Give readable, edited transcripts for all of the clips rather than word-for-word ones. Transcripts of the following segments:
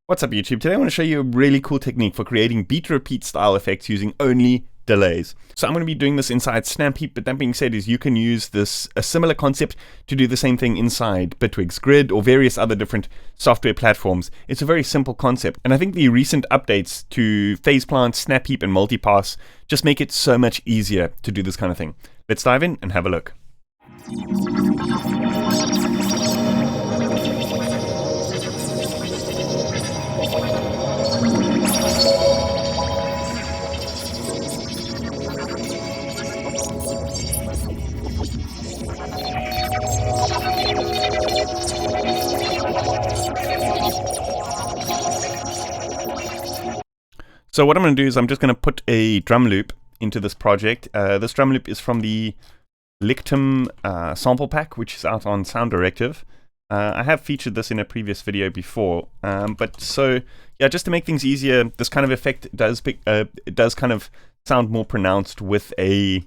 What's up YouTube? Today I want to show you a really cool technique for creating beat repeat style effects using only delays. So I'm going to be doing this inside SnapHeap, but that being said is you can use a similar concept to do the same thing inside Bitwig's Grid or various other different software platforms. It's a very simple concept, and I think the recent updates to FazePlant, SnapHeap and Multipass just make it so much easier to do this kind of thing. Let's dive in and have a look. So what I'm going to do is I'm just going to put a drum loop into this project. This drum loop is from the Lictum sample pack, which is out on Sound Directive. I have featured this in a previous video before, but so yeah, just to make things easier, this kind of effect does kind of sound more pronounced with a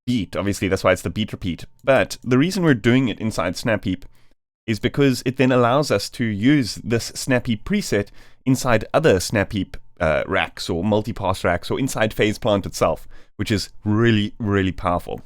beat. Obviously, that's why it's the beat repeat. But the reason we're doing it inside SnapHeap is because it then allows us to use this SnapHeap preset inside other SnapHeap racks or multipass racks or inside FazePlant itself, which is really, really powerful.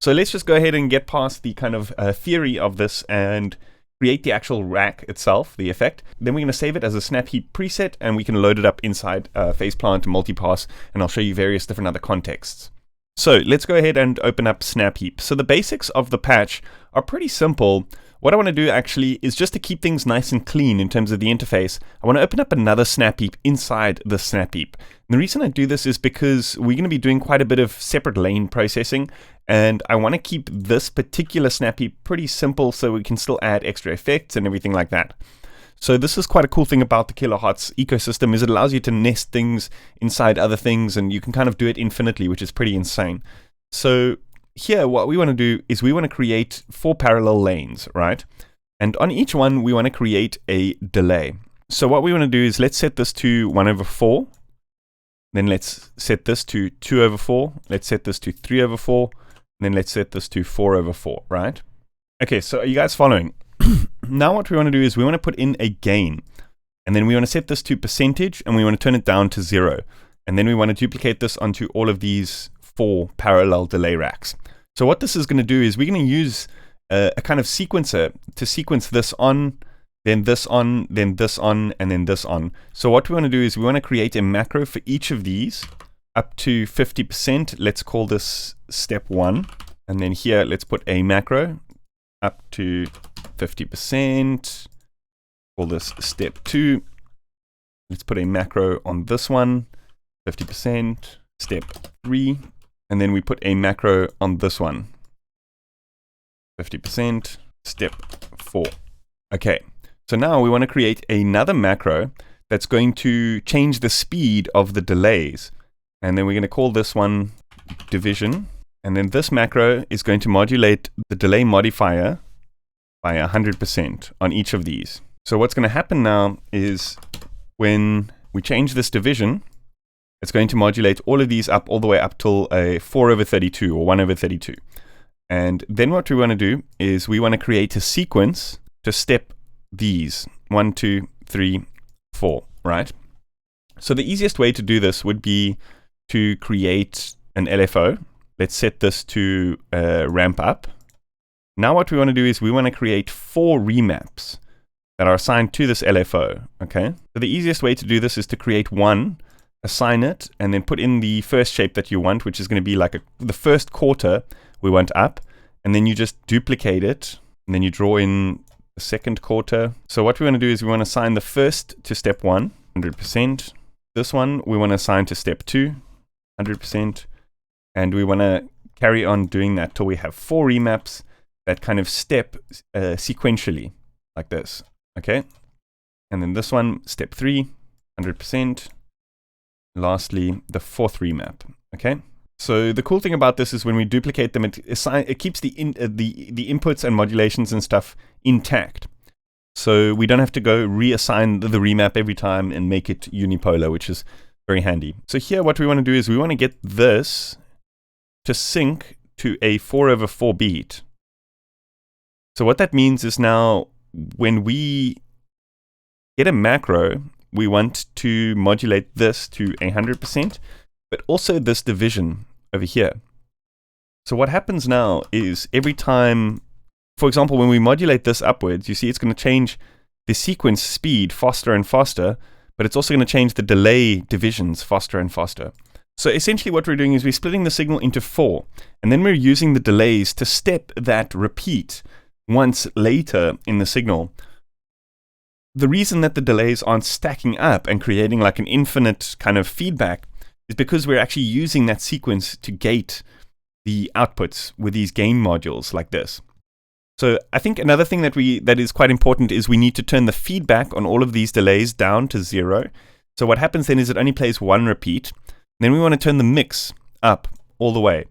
So let's just go ahead and get past the kind of theory of this and create the actual rack itself, the effect. Then we're going to save it as a SnapHeap preset and we can load it up inside FazePlant and Multipass, and I'll show you various different other contexts. So let's go ahead and open up SnapHeap. So the basics of the patch are pretty simple. What I want to do actually is just to keep things nice and clean in terms of the interface, I want to open up another SnapHeap inside the SnapHeap. And the reason I do this is because we're going to be doing quite a bit of separate lane processing, and I want to keep this particular SnapHeap pretty simple so we can still add extra effects and everything like that. So this is quite a cool thing about the Kilohertz ecosystem, is it allows you to nest things inside other things, and you can kind of do it infinitely, which is pretty insane. So here, what we want to do is we want to create 4 parallel lanes, right? And on each one, we want to create a delay. So what we want to do is let's set this to 1/4. Then let's set this to 2/4. Let's set this to 3/4. And then let's set this to 4/4, right? Okay, so are you guys following? Now what we want to do is we want to put in a gain. And then we want to set this to percentage, and we want to turn it down to 0. And then we want to duplicate this onto all of these 4 parallel delay racks. So what this is going to do is we're going to use a kind of sequencer to sequence this on, then this on, then this on, and then this on. So what we want to do is we want to create a macro for each of these up to 50%. Let's call this step 1. And then here, let's put a macro up to 50%. Call this step 2. Let's put a macro on this one, 50%. Step 3. And then we put a macro on this one, 50%, step 4. Okay, so now we want to create another macro that's going to change the speed of the delays. And then we're going to call this one division. And then this macro is going to modulate the delay modifier by 100% on each of these. So what's going to happen now is when we change this division, it's going to modulate all of these up all the way up till a 4/32 or 1/32. And then what we want to do is we want to create a sequence to step these 1, 2, 3, 4, right? So the easiest way to do this would be to create an LFO. Let's set this to ramp up. Now what we want to do is we want to create 4 remaps that are assigned to this LFO, okay? So the easiest way to do this is to create one, assign it, and then put in the first shape that you want, which is going to be like the first quarter we want up, and then you just duplicate it, and then you draw in the second quarter. So what we want to do is we want to assign the first to step 1, 100%. This one we want to assign to step 2, 100%. And we want to carry on doing that till we have 4 remaps that kind of step sequentially, like this, okay? And then this one, step 3, 100%. Lastly, the 4th remap, okay? So the cool thing about this is when we duplicate them, it keeps the inputs and modulations and stuff intact. So we don't have to go reassign the remap every time and make it unipolar, which is very handy. So here what we want to do is we want to get this to sync to a 4/4 beat. So what that means is now when we get a macro we want to modulate this to 100%, but also this division over here. So what happens now is every time, for example, when we modulate this upwards, you see it's going to change the sequence speed faster and faster, but it's also going to change the delay divisions faster and faster. So essentially what we're doing is we're splitting the signal into 4, and then we're using the delays to step that repeat once later in the signal. The reason that the delays aren't stacking up and creating like an infinite kind of feedback is because we're actually using that sequence to gate the outputs with these gain modules like this. So I think another thing that is quite important is we need to turn the feedback on all of these delays down to 0. So what happens then is it only plays 1 repeat. Then we want to turn the mix up all the way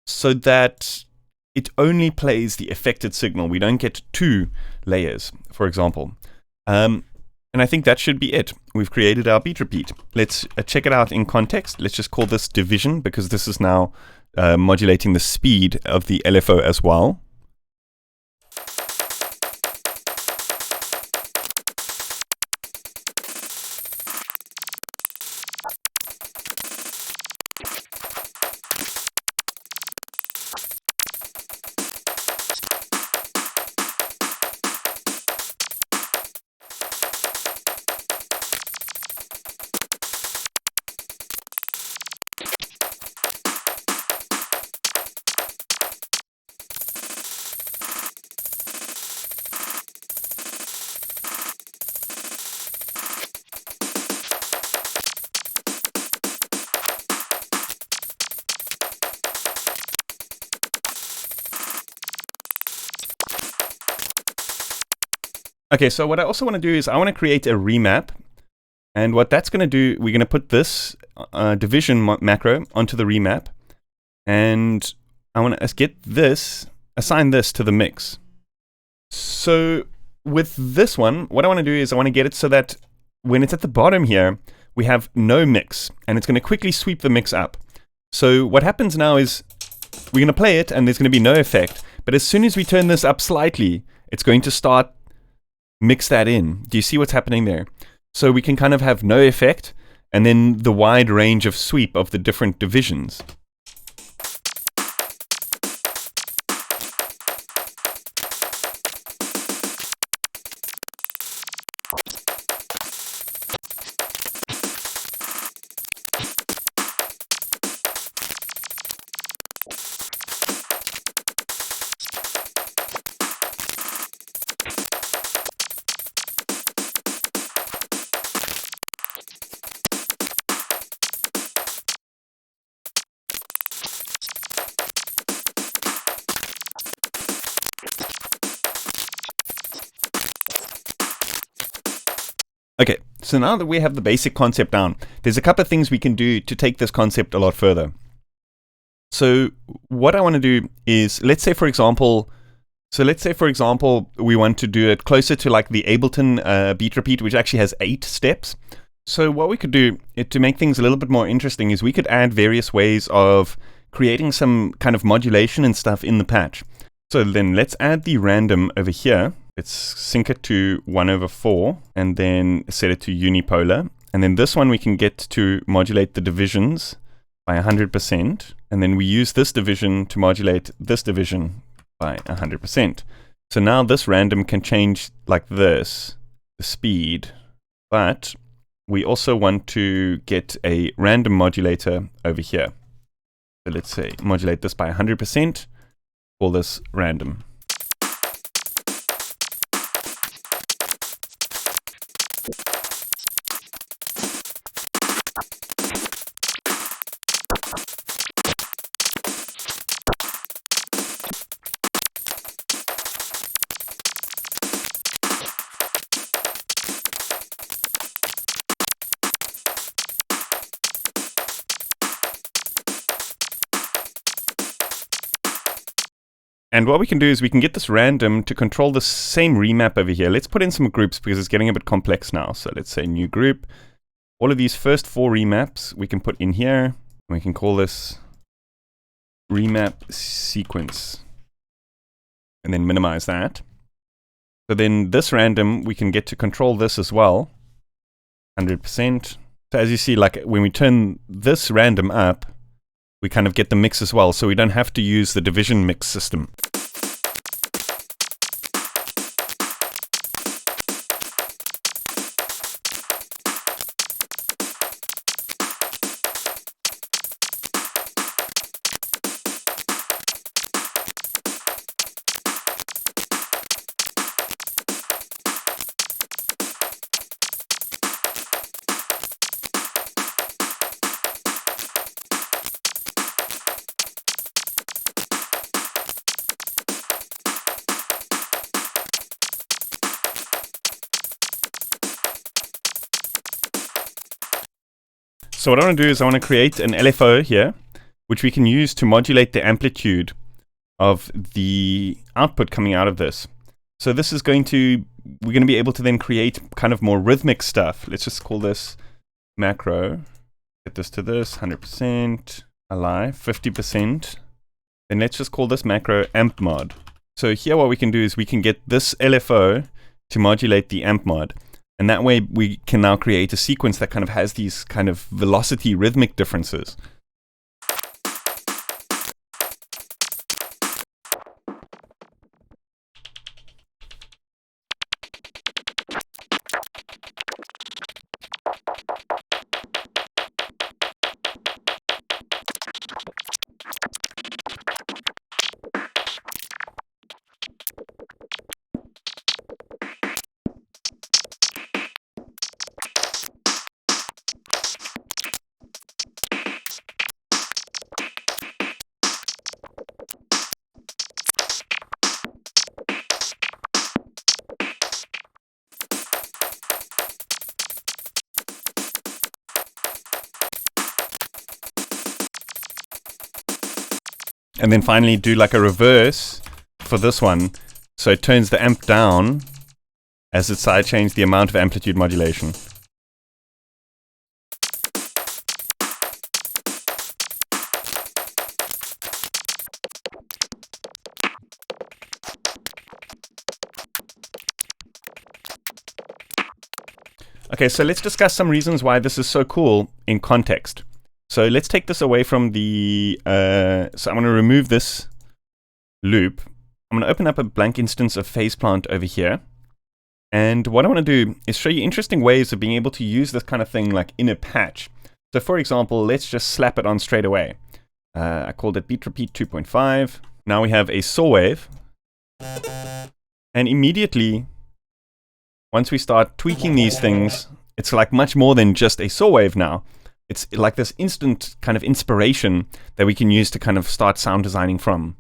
so that it only plays the affected signal. We don't get 2 layers, for example. And I think that should be it. We've created our beat repeat. Let's check it out in context. Let's just call this division because this is now modulating the speed of the LFO as well. Okay, so what I also want to do is I want to create a remap, and what that's going to do, we're going to put this division macro onto the remap, and I want to assign this to the mix. So with this one, what I want to do is I want to get it so that when it's at the bottom here, we have no mix, and it's going to quickly sweep the mix up. So what happens now is we're going to play it, and there's going to be no effect, but as soon as we turn this up slightly, it's going to start mix that in. Do you see what's happening there? So we can kind of have no effect and then the wide range of sweep of the different divisions. Okay, so now that we have the basic concept down, there's a couple of things we can do to take this concept a lot further. So what I want to do is, let's say for example, we want to do it closer to like the Ableton beat repeat, which actually has 8 steps. So what we could do to make things a little bit more interesting is we could add various ways of creating some kind of modulation and stuff in the patch. So then let's add the random over here. Let's sync it to 1/4 and then set it to unipolar. And then this one we can get to modulate the divisions by 100%. And then we use this division to modulate this division by 100%. So now this random can change like this, the speed, but we also want to get a random modulator over here. So let's say modulate this by 100%, call this random. And what we can do is we can get this random to control the same remap over here. Let's put in some groups because it's getting a bit complex now. So let's say new group. All of these first 4 remaps we can put in here. We can call this remap sequence and then minimize that. So then this random, we can get to control this as well. 100%. So as you see, like when we turn this random up, we kind of get the mix as well, so we don't have to use the division mix system. So what I want to do is I want to create an LFO here, which we can use to modulate the amplitude of the output coming out of this. So this is going to, we're going to be able to then create kind of more rhythmic stuff. Let's just call this macro. Get this to this, 100%, alive, 50%. Then let's just call this macro amp mod. So here what we can do is we can get this LFO to modulate the amp mod. And that way we can now create a sequence that kind of has these kind of velocity rhythmic differences. And then finally do like a reverse for this one, so it turns the amp down as it side chains the amount of amplitude modulation. Okay, so let's discuss some reasons why this is so cool in context. So let's take this away from the, so I'm going to remove this loop. I'm going to open up a blank instance of phase plant over here. And what I want to do is show you interesting ways of being able to use this kind of thing like in a patch. So for example, let's just slap it on straight away. I called it beat repeat 2.5. Now we have a saw wave. And immediately, once we start tweaking these things, it's like much more than just a saw wave now. It's like this instant kind of inspiration that we can use to kind of start sound designing from.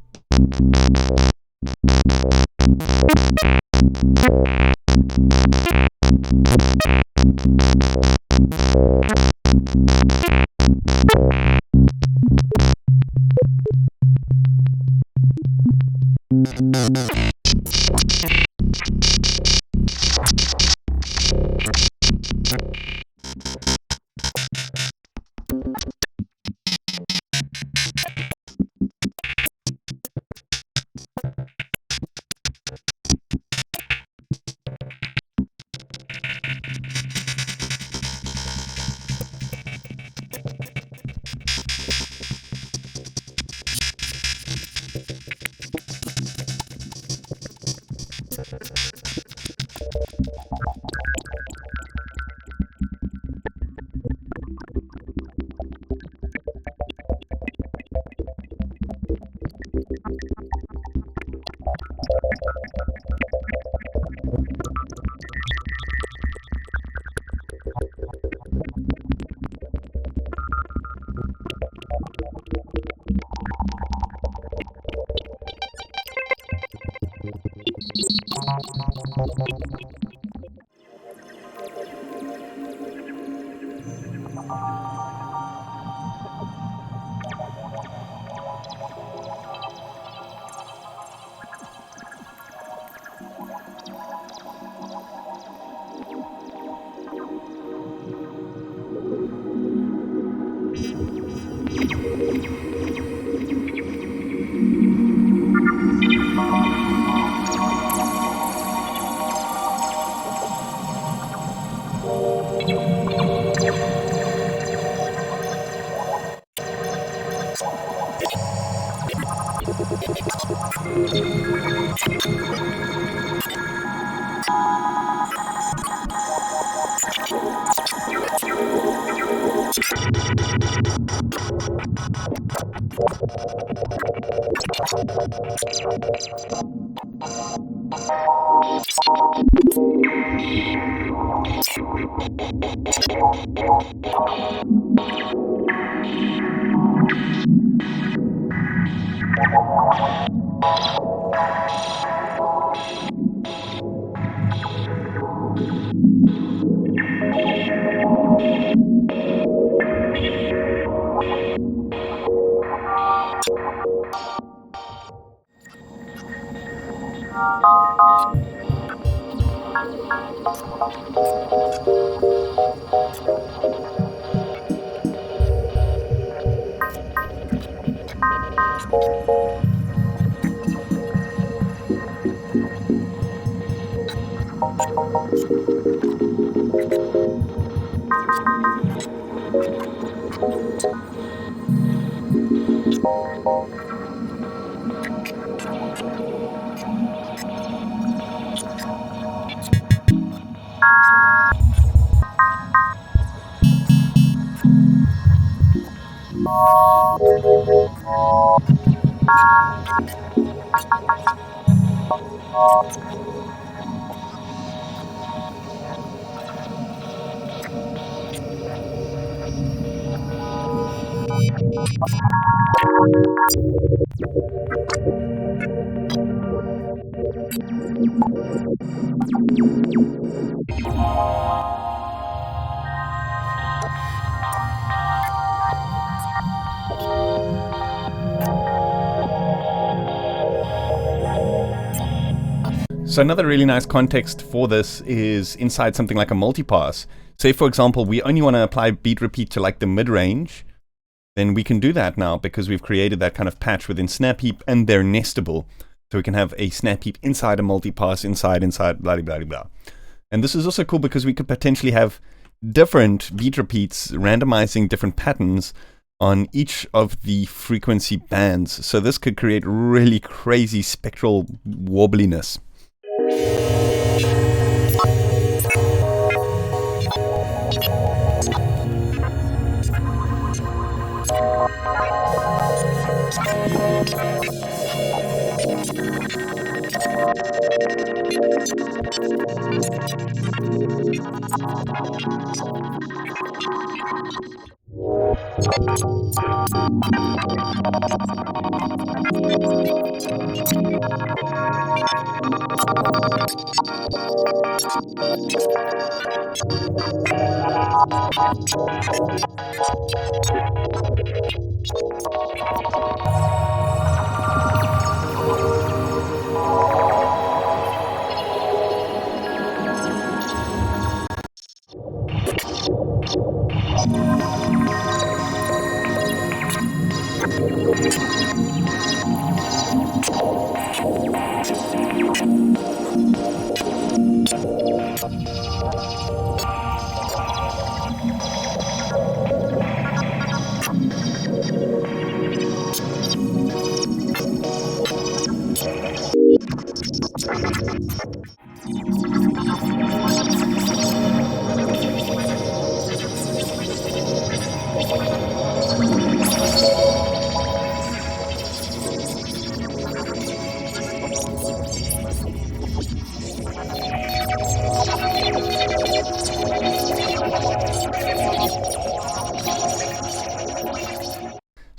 So another really nice context for this is inside something like a multipass. Say, for example, we only want to apply beat repeat to like the mid-range, then we can do that now because we've created that kind of patch within SnapHeap and they're nestable. So we can have a SnapHeap inside a multipass, inside, blah, blah, blah, blah. And this is also cool because we could potentially have different beat repeats randomizing different patterns on each of the frequency bands. So this could create really crazy spectral wobbliness.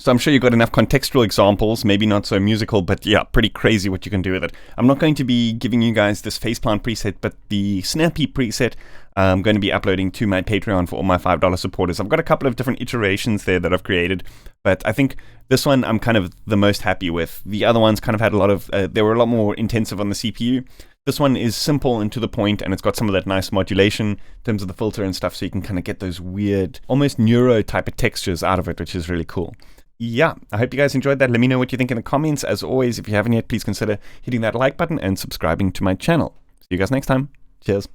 So I'm sure you've got enough contextual examples, maybe not so musical, but yeah, pretty crazy what you can do with it. I'm not going to be giving you guys this faceplant preset, but the SnapHeap preset I'm going to be uploading to my Patreon for all my $5 supporters. I've got a couple of different iterations there that I've created, but I think this one I'm kind of the most happy with. The other ones kind of had a lot of, they were a lot more intensive on the CPU. This one is simple and to the point, and it's got some of that nice modulation in terms of the filter and stuff, so you can kind of get those weird, almost neuro type of textures out of it, which is really cool. Yeah, I hope you guys enjoyed that. Let me know what you think in the comments. As always, if you haven't yet, please consider hitting that like button and subscribing to my channel. See you guys next time. Cheers.